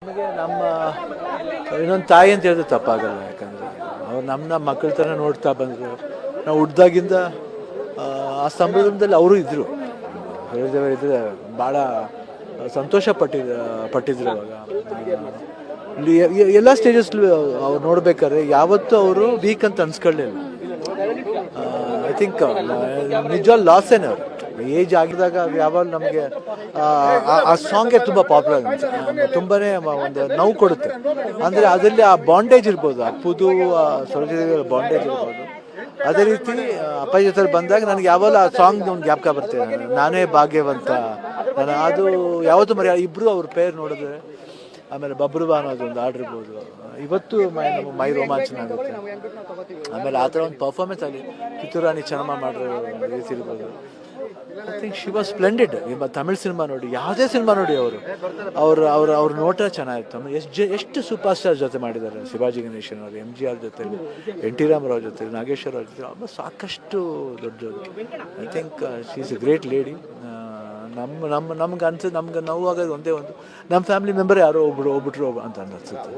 ನಮಗೆ ನಮ್ಮ ಇನ್ನೊಂದು ತಾಯಿ ಅಂತ ಹೇಳಿದ್ರೆ ತಪ್ಪಾಗಲ್ಲ. ಯಾಕಂದರೆ ಅವ್ರು ನಮ್ಮ ಮಕ್ಕಳ ಥರ ನೋಡ್ತಾ ಬಂದರು. ನಾವು ಹುಡ್ದಾಗಿಂದ ಆ ಸಂಭ್ರಮದಲ್ಲಿ ಅವರು ಇದ್ದರು. ಹೇಳಿದವರು ಇದ್ದರೆ ಭಾಳ ಸಂತೋಷ ಪಟ್ಟಿದ್ರು ಅವಾಗ. ಎಲ್ಲ ಸ್ಟೇಜಸ್ಲು ಅವ್ರು ನೋಡ್ಬೇಕಾದ್ರೆ ಯಾವತ್ತೂ ಅವರು ವೀಕ್ ಅಂತ ಅನ್ಸ್ಕೊಳ್ಳಿಲ್ಲ. ಐ ಥಿಂಕ್ ನಿಜವಾಗ್ ಲಾಸೇನೆ ಅವರು. ಏಜ್ ಆಗಿದಾಗ ಯಾವಾಗ ನಮಗೆ ಆ ಸಾಂಗೇ ತುಂಬ ಪಾಪ್ಯುಲರ್ ಆಗುತ್ತೆ, ತುಂಬಾ ಒಂದು ನೋವು ಕೊಡುತ್ತೆ. ಅಂದರೆ ಅದರಲ್ಲಿ ಆ ಬಾಂಡೇಜ್ ಇರ್ಬೋದು, ಅಪ್ಪುದು ಸರೋಜದೇವಿ ಬಾಂಡೇಜ್ ಇರ್ಬೋದು. ಅದೇ ರೀತಿ ಅಪ್ಪಾಜಿ ಜೊತೆ ಬಂದಾಗ ನನಗೆ ಯಾವಾಗಲೂ ಆ ಸಾಂಗ್ ಒಂದು ಜ್ಞಾಪಕ ಬರ್ತಿದೆ, ನಾನೇ ಭಾಗ್ಯವಂತ. ಅದು ಯಾವತ್ತೂ ಇಬ್ಬರು ಅವ್ರ ಪೇರ್ ನೋಡಿದ್ರೆ. ಆಮೇಲೆ ಬಬ್ರುವಾ ಅನ್ನೋದು ಒಂದು ಹಾಡಿರ್ಬೋದು, ಇವತ್ತು ಮೈ ರೋಮಾಂಚನ ಆಗುತ್ತೆ. ಆಮೇಲೆ ಆ ಥರ ಒಂದು ಪರ್ಫಾರ್ಮೆನ್ಸ್ ಆಗಲಿ, ಕಿತ್ತೂರಾಣಿ ಚೆನ್ನಮ್ಮ ಮಾಡಿರೋ ರೀತಿ ಇರ್ಬೋದು. I think she was splendid. ನಿಮ್ಮ ತಮಿಳ್ ಸಿನಿಮಾ ನೋಡಿ, ಯಾವುದೇ ಸಿನಿಮಾ ನೋಡಿ, ಅವ್ರ ನೋಟ ಚೆನ್ನಾಗಿತ್ತು. ಆಮೇಲೆ ಎಷ್ಟು ಸೂಪರ್ ಸ್ಟಾರ್ ಜೊತೆ ಮಾಡಿದ್ದಾರೆ. ಶಿವಾಜಿ ಗಣೇಶನ್ ಅವರು, MGR ಜೊತೆ, NT ರಾಮರಾವ್ ಜೊತೆ, ನಾಗೇಶ್ವರ ಅವ್ರ ಜೊತೆ ಆಲ್ಮೋಸ್ಟ್ ಸಾಕಷ್ಟು ದೊಡ್ಡದು. I think she is A great lady. ನಮ್ಗೆ ಅನ್ಸುತ್ತೆ, ನಮ್ಗೆ ನೋವಾಗೋದು ಒಂದೇ ಒಂದು, ನಮ್ಮ ಫ್ಯಾಮಿಲಿ ಮೆಂಬರ್ ಯಾರೋ ಹೋಗ್ಬಿಟ್ರು ಅಂತ ಅನಿಸುತ್ತೆ.